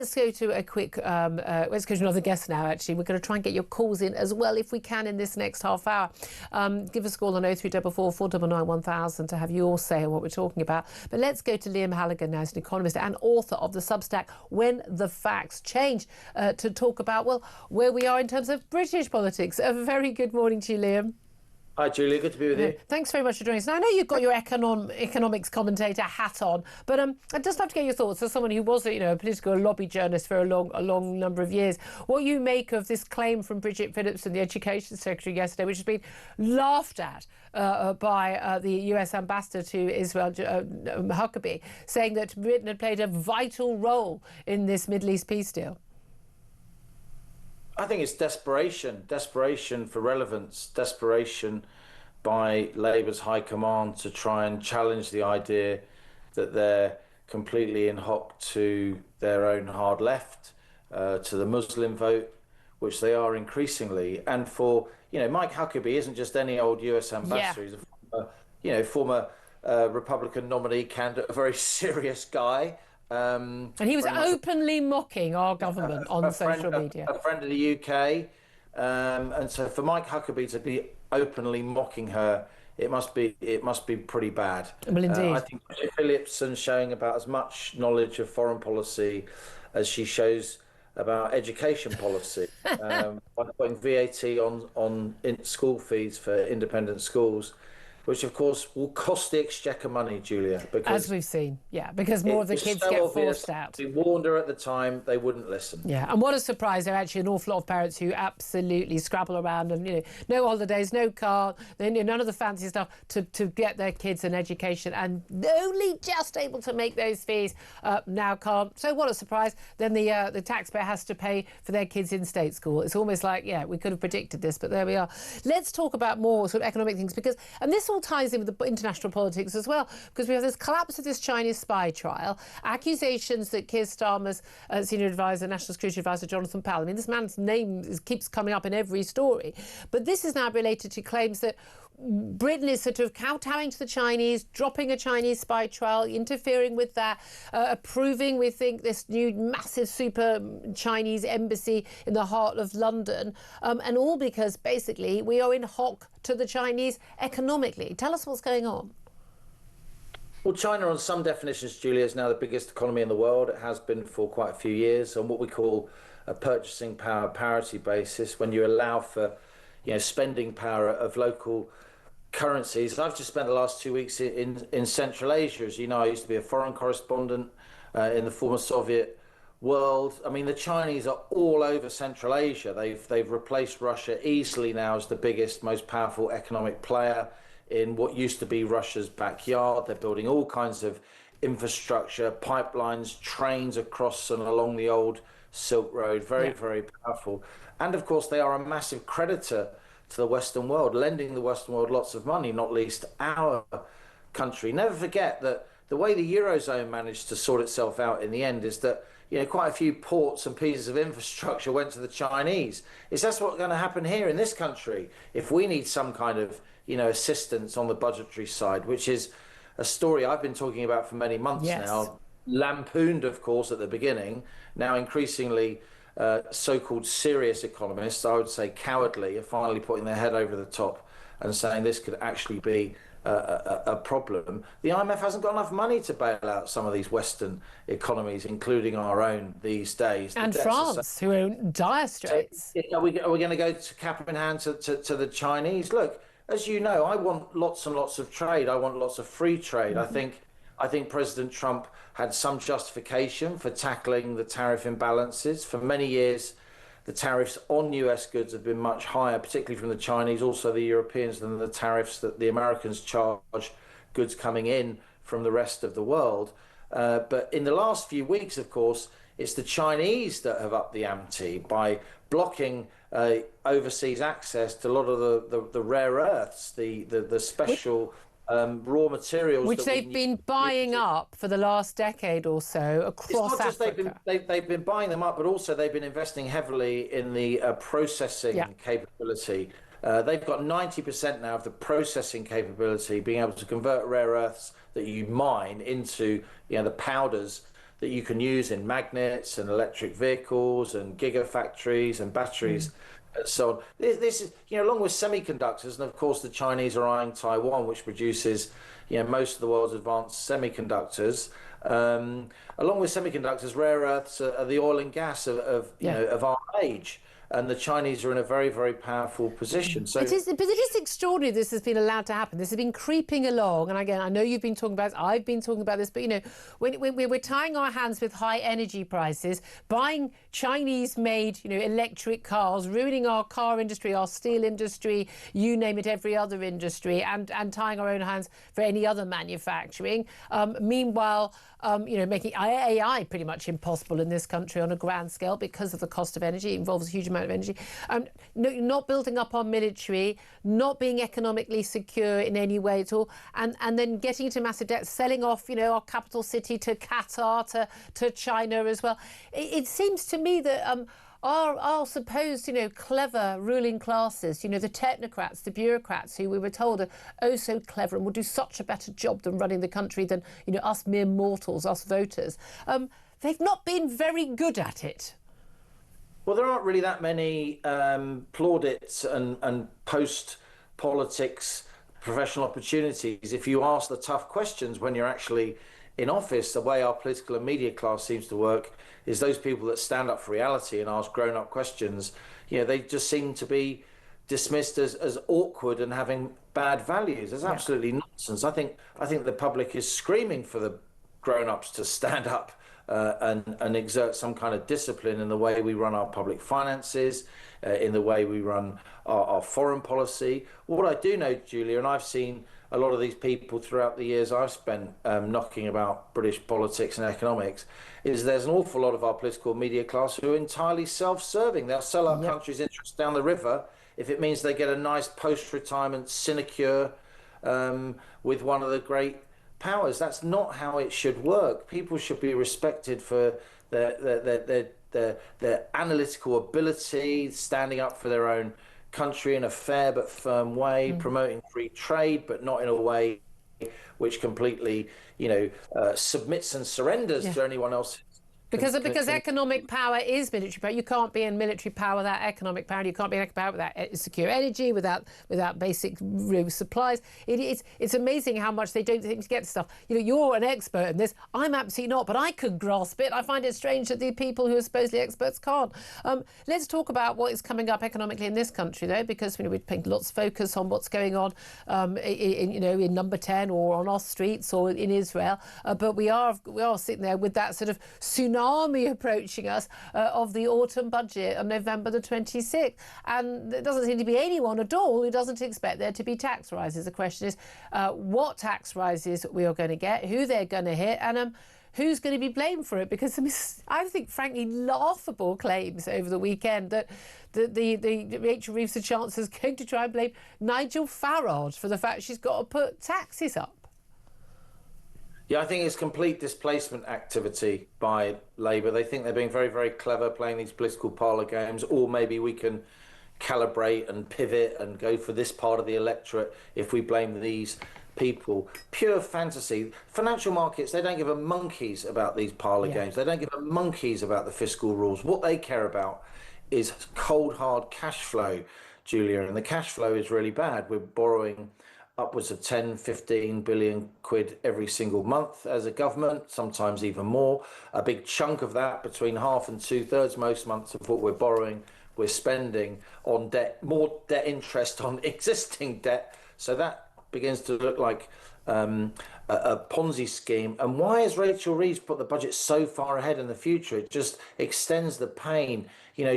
Let's go to a quick, let's go to another guest now, actually. We're going to try and get your calls in as well, if we can, in this next half hour. Give us a call on 0344 499 1000 to have your say on what we're talking about. But let's go to Liam Halligan now, as an economist and author of the Substack When the Facts Change, to talk about, well, where we are in terms of British politics. A very good morning to you, Liam. Hi, Julia. Good to be with you. Thanks very much for joining us. Now, I know you've got your economics commentator hat on, but I'd just love to get your thoughts as someone who was, a political lobby journalist for a long number of years. What you make of this claim from Bridget Phillipson, the Education Secretary, yesterday, which has been laughed at by the US ambassador to Israel, Huckabee, saying that Britain had played a vital role in this Middle East peace deal. I think it's desperation for relevance, desperation by Labour's high command to try and challenge the idea that they're completely in hock to their own hard left, to the Muslim vote, which they are increasingly. And for, Mike Huckabee isn't just any old US ambassador. He's a former Republican nominee candidate, a very serious guy. And he was openly mocking our government on social media. A friend of the UK. And so for Mike Huckabee to be openly mocking her, it must be pretty bad. Well, indeed. I think Phillipson's showing about as much knowledge of foreign policy as she shows about education policy, by putting VAT on school fees for independent schools, which of course will cost the Exchequer money, Julia. Because as we've seen, because more of the kids get forced out. We warned her at the time, they wouldn't listen. Yeah, and what a surprise. There are actually an awful lot of parents who absolutely scrabble around and, no holidays, no car, none of the fancy stuff to get their kids an education, and only just able to make those fees now can't. So what a surprise. Then the taxpayer has to pay for their kids in state school. It's almost like, we could have predicted this, but there we are. Let's talk about more sort of economic things, and this all ties in with the international politics as well, because we have this collapse of this Chinese spy trial, accusations that Keir Starmer's senior advisor, National Security Advisor Jonathan Powell, this man's name keeps coming up in every story, but this is now related to claims that Britain is sort of kowtowing to the Chinese, dropping a Chinese spy trial, interfering with that, approving, we think, this new massive super Chinese embassy in the heart of London, and all because basically we are in hock to the Chinese economically. Tell us what's going on. Well, China, on some definitions, Julia, is now the biggest economy in the world. It has been for quite a few years on what we call a purchasing power parity basis, when you allow for spending power of local currencies. I've just spent the last 2 weeks in Central Asia. As you know, I used to be a foreign correspondent in the former Soviet world. The Chinese are all over Central Asia. They've replaced Russia easily now as the biggest, most powerful economic player in what used to be Russia's backyard. They're building all kinds of infrastructure, pipelines, trains across and along the old Silk Road. Very powerful. And of course, they are a massive creditor to the Western world, lending the Western world lots of money, not least our country. Never forget that the way the Eurozone managed to sort itself out in the end is that quite a few ports and pieces of infrastructure went to the Chinese. That's what's going to happen here in this country if we need some kind of assistance on the budgetary side, which is a story I've been talking about for many months now. Lampooned, of course, at the beginning. Now increasingly so-called serious economists, I would say cowardly, are finally putting their head over the top and saying this could actually be a problem. The IMF hasn't got enough money to bail out some of these Western economies, including our own these days. And France, who are in dire straits. Are we going to go to cap in hand to the Chinese? Look, as you know, I want lots and lots of trade. I want lots of free trade. I think President Trump had some justification for tackling the tariff imbalances. For many years, the tariffs on US goods have been much higher, particularly from the Chinese, also the Europeans, than the tariffs that the Americans charge goods coming in from the rest of the world. But in the last few weeks, of course, it's the Chinese that have upped the ante by blocking overseas access to a lot of the rare earths, the special raw materials, which they've been buying up for the last decade or so across Africa. They've been buying them up, but also they've been investing heavily in the processing capability. They've got 90% now of the processing capability, being able to convert rare earths that you mine into the powders that you can use in magnets and electric vehicles and gigafactories and batteries. And so on. This is, along with semiconductors, and of course the Chinese are eyeing Taiwan, which produces, most of the world's advanced semiconductors. Along with semiconductors, rare earths are the oil and gas of our age. And the Chinese are in a very, very powerful position. So but it is extraordinary this has been allowed to happen. This has been creeping along. And again, I know you've been talking about this, I've been talking about this, but when we're tying our hands with high energy prices, buying Chinese-made, electric cars, ruining our car industry, our steel industry, you name it, every other industry, and tying our own hands for any other manufacturing. Meanwhile, making AI pretty much impossible in this country on a grand scale because of the cost of energy. It involves a huge amount of energy. Not building up our military, not being economically secure in any way at all, and then getting into massive debt, selling off, our capital city to Qatar, to China as well. It seems to me that our supposed, clever ruling classes, the technocrats, the bureaucrats who we were told are oh so clever and will do such a better job than running the country than, us mere mortals, us voters. They've not been very good at it. Well, there aren't really that many plaudits and post-politics professional opportunities. If you ask the tough questions when you're actually in office, the way our political and media class seems to work is those people that stand up for reality and ask grown-up questions, they just seem to be dismissed as awkward and having bad values. It's absolutely nonsense. I think the public is screaming for the grown-ups to stand up and exert some kind of discipline in the way we run our public finances, in the way we run our foreign policy. What I do know, Julia, and I've seen a lot of these people throughout the years I've spent knocking about British politics and economics, is there's an awful lot of our political media class who are entirely self-serving. They'll sell our country's interests down the river if it means they get a nice post-retirement sinecure with one of the great powers. That's not how it should work. People should be respected for their analytical ability, standing up for their own country in a fair but firm way, promoting free trade, but not in a way which completely, submits and surrenders to anyone else. Because economic power is military power. You can't be in military power without economic power. You can't be in economic power without secure energy, without basic supplies. It's amazing how much they don't seem to get stuff. You're an expert in this. I'm absolutely not, but I could grasp it. I find it strange that the people who are supposedly experts can't. Let's talk about what is coming up economically in this country, though, because we're paying lots of focus on what's going on, in Number 10 or on our streets or in Israel. But we are sitting there with that sort of tsunami approaching us of the autumn budget on November the 26th. And there doesn't seem to be anyone at all who doesn't expect there to be tax rises. The question is what tax rises we are going to get, who they're going to hit, and who's going to be blamed for it? Because I think, frankly, laughable claims over the weekend that the Rachel Reeves, the Chancellor, is going to try and blame Nigel Farage for the fact she's got to put taxes up. Yeah, I think it's complete displacement activity by Labour. They think they're being very, very clever playing these political parlour games, or maybe we can calibrate and pivot and go for this part of the electorate if we blame these people. Pure fantasy. Financial markets, they don't give a monkeys about these parlour games. They don't give a monkeys about the fiscal rules. What they care about is cold, hard cash flow, Julia, and the cash flow is really bad. We're borrowing upwards of 10, 15 billion quid every single month as a government, sometimes even more. A big chunk of that, between half and 2/3 most months of what we're borrowing, we're spending on debt, more debt interest on existing debt. So that begins to look like a Ponzi scheme. And why has Rachel Reeves put the budget so far ahead in the future? It just extends the pain.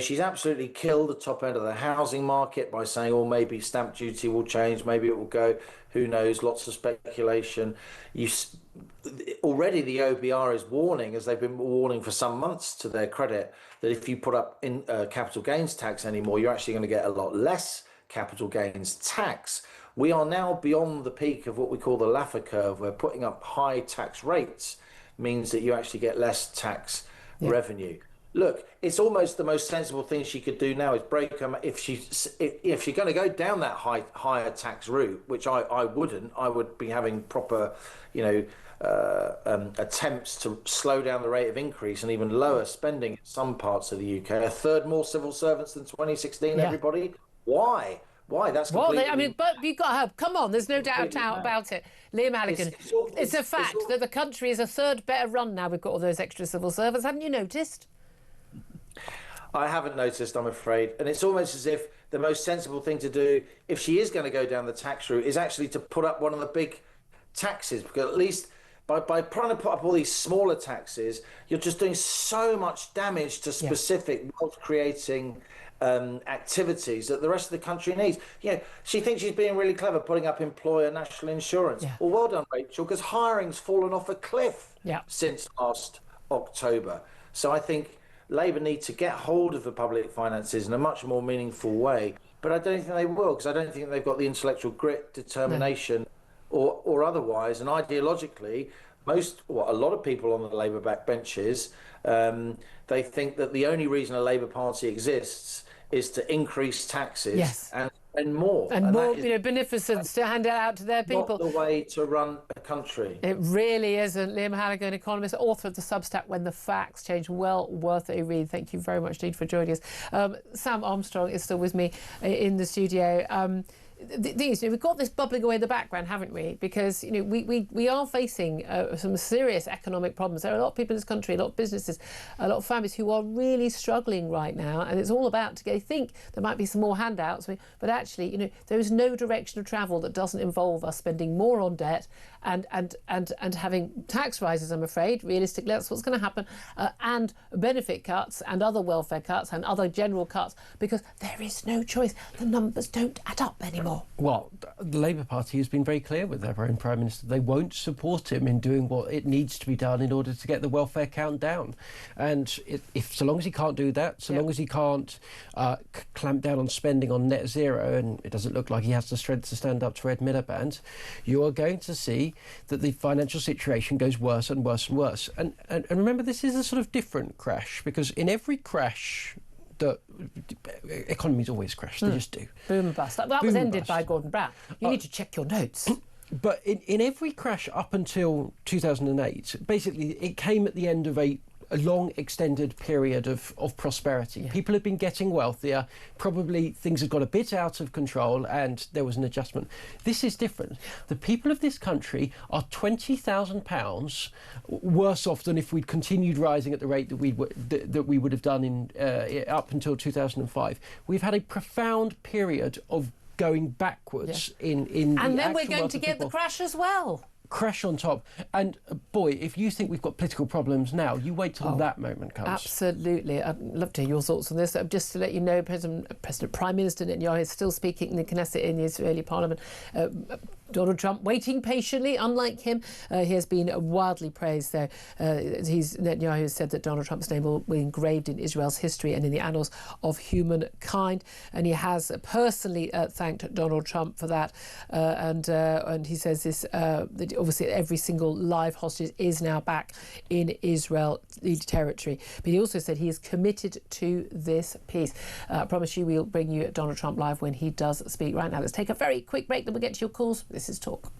She's absolutely killed the top end of the housing market by saying, oh, maybe stamp duty will change, maybe it will go, who knows, lots of speculation. Already the OBR is warning, as they've been warning for some months to their credit, that if you put up in capital gains tax anymore, you're actually going to get a lot less capital gains tax. We are now beyond the peak of what we call the Laffer curve, where putting up high tax rates means that you actually get less tax revenue. Look, it's almost the most sensible thing she could do now is break them. If she's going to go down that higher tax route, which I wouldn't, I would be having proper, attempts to slow down the rate of increase and even lower spending in some parts of the UK. A third more civil servants than 2016, Yeah. everybody. Why? That's Well, completely... but you've got to have, come on, there's no doubt mad. about it. Liam Halligan, it's a fact that the country is a third better run now we've got all those extra civil servants. Haven't you noticed? I haven't noticed, I'm afraid. And it's almost as if the most sensible thing to do, if she is going to go down the tax route, is actually to put up one of the big taxes, because at least by trying to put up all these smaller taxes, you're just doing so much damage to specific wealth-creating activities that the rest of the country needs. She thinks she's being really clever putting up employer national insurance. Yeah. Well, well done, Rachel, because hiring's fallen off a cliff Yeah. since last October. So I think Labour need to get hold of the public finances in a much more meaningful way. But I don't think they will, because I don't think they've got the intellectual grit, determination, or otherwise. And ideologically, a lot of people on the Labour backbenches, they think that the only reason a Labour Party exists is to increase taxes and spend more. And more, beneficence to hand it out to their people. Not the way to run a country. It really isn't. Liam Halligan, economist, author of the Substack When the Facts Change. Well worth a read. Thank you very much indeed for joining us. Sam Armstrong is still with me in the studio. The thing is, we've got this bubbling away in the background, haven't we? Because we are facing some serious economic problems. There are a lot of people in this country, a lot of businesses, a lot of families who are really struggling right now, and it's all about they think there might be some more handouts, but actually, there is no direction of travel that doesn't involve us spending more on debt and having tax rises. I'm afraid, realistically, that's what's going to happen, and benefit cuts and other welfare cuts and other general cuts, because there is no choice. The numbers don't add up anymore. Well, the Labour Party has been very clear with their own Prime Minister. They won't support him in doing what it needs to be done in order to get the welfare count down. And so long as he can't do that, so long as he can't clamp down on spending on net zero, and it doesn't look like he has the strength to stand up to Ed Miliband, you are going to see that the financial situation goes worse and worse and worse. And remember, this is a sort of different crash, because in every crash, the economies always crash. They just do. Boom and bust. That was ended by Gordon Brown. You need to check your notes. But in every crash up until 2008, basically it came at the end of a long extended period of prosperity. People had been getting wealthier, probably things had got a bit out of control, and there was an adjustment. This is different. The people of this country are £20,000 worse off than if we'd continued rising at the rate that we would have done up until 2005. We've had a profound period of going backwards in and then we're going to get the crash as well. Crash on top. And boy, if you think we've got political problems now, you wait till that moment comes. Absolutely. I'd love to hear your thoughts on this. Just to let you know, Prime Minister Netanyahu is still speaking in the Knesset in the Israeli parliament. Donald Trump waiting patiently, unlike him. He has been wildly praised, though. Netanyahu has said that Donald Trump's name will be engraved in Israel's history and in the annals of humankind. And he has personally thanked Donald Trump for that. And he says this, that obviously every single live hostage is now back in Israel territory. But he also said he is committed to this peace. I promise you we'll bring you Donald Trump live when he does speak. Right now, let's take a very quick break, then we'll get to your calls. This is Talk.